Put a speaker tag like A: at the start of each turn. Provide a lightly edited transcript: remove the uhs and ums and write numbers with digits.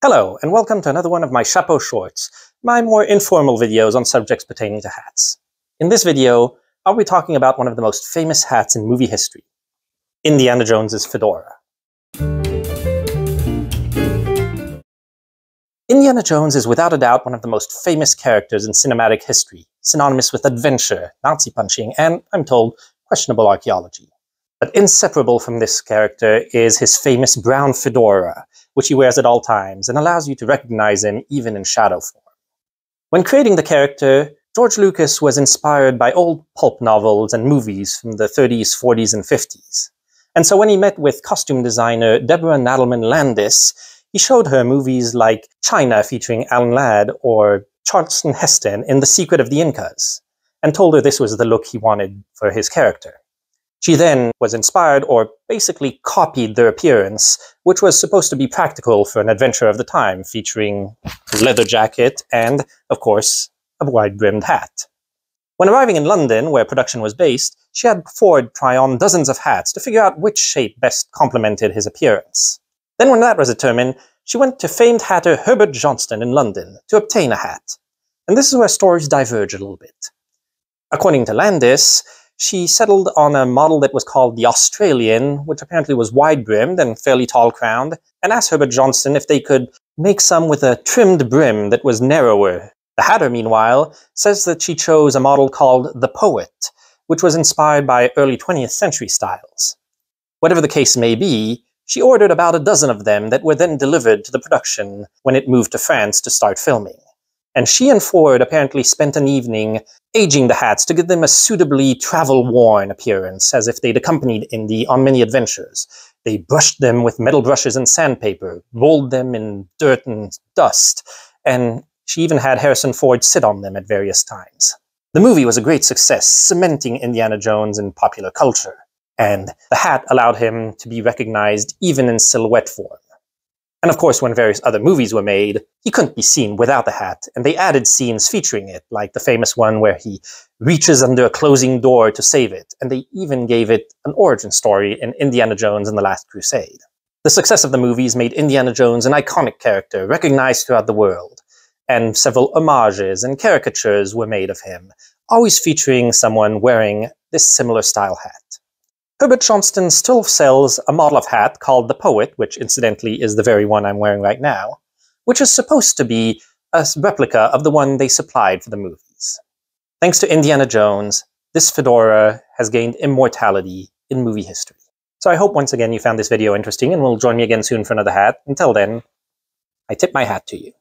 A: Hello, and welcome to another one of my Chapeau shorts, my more informal videos on subjects pertaining to hats. In this video, I'll be talking about one of the most famous hats in movie history, Indiana Jones's fedora. Indiana Jones is without a doubt one of the most famous characters in cinematic history, synonymous with adventure, Nazi punching, and, I'm told, questionable archaeology. But inseparable from this character is his famous brown fedora, which he wears at all times and allows you to recognize him even in shadow form. When creating the character, George Lucas was inspired by old pulp novels and movies from the 30s, 40s, and 50s. And so when he met with costume designer Deborah Nadelman Landis, he showed her movies like China featuring Alan Ladd or Charlton Heston in The Secret of the Incas, and told her this was the look he wanted for his character. She then was inspired, or basically copied, their appearance, which was supposed to be practical for an adventure of the time, featuring a leather jacket and, of course, a wide-brimmed hat. When arriving in London, where production was based, she had Ford try on dozens of hats to figure out which shape best complemented his appearance. Then when that was determined, she went to famed hatter Herbert Johnston in London to obtain a hat. And this is where stories diverge a little bit. According to Landis, she settled on a model that was called the Australian, which apparently was wide-brimmed and fairly tall-crowned, and asked Herbert Johnston if they could make some with a trimmed brim that was narrower. The hatter, meanwhile, says that she chose a model called the Poet, which was inspired by early 20th century styles. Whatever the case may be, she ordered about a dozen of them that were then delivered to the production when it moved to France to start filming. And she and Ford apparently spent an evening aging the hats to give them a suitably travel-worn appearance, as if they'd accompanied Indy on many adventures. They brushed them with metal brushes and sandpaper, rolled them in dirt and dust, and she even had Harrison Ford sit on them at various times. The movie was a great success, cementing Indiana Jones in popular culture, and the hat allowed him to be recognized even in silhouette form. And of course, when various other movies were made, he couldn't be seen without the hat, and they added scenes featuring it, like the famous one where he reaches under a closing door to save it, and they even gave it an origin story in Indiana Jones and the Last Crusade. The success of the movies made Indiana Jones an iconic character, recognized throughout the world, and several homages and caricatures were made of him, always featuring someone wearing this similar style hat. Herbert Johnston still sells a model of hat called the Poet, which incidentally is the very one I'm wearing right now, which is supposed to be a replica of the one they supplied for the movies. Thanks to Indiana Jones, this fedora has gained immortality in movie history. So I hope once again you found this video interesting and will join me again soon for another hat. Until then, I tip my hat to you.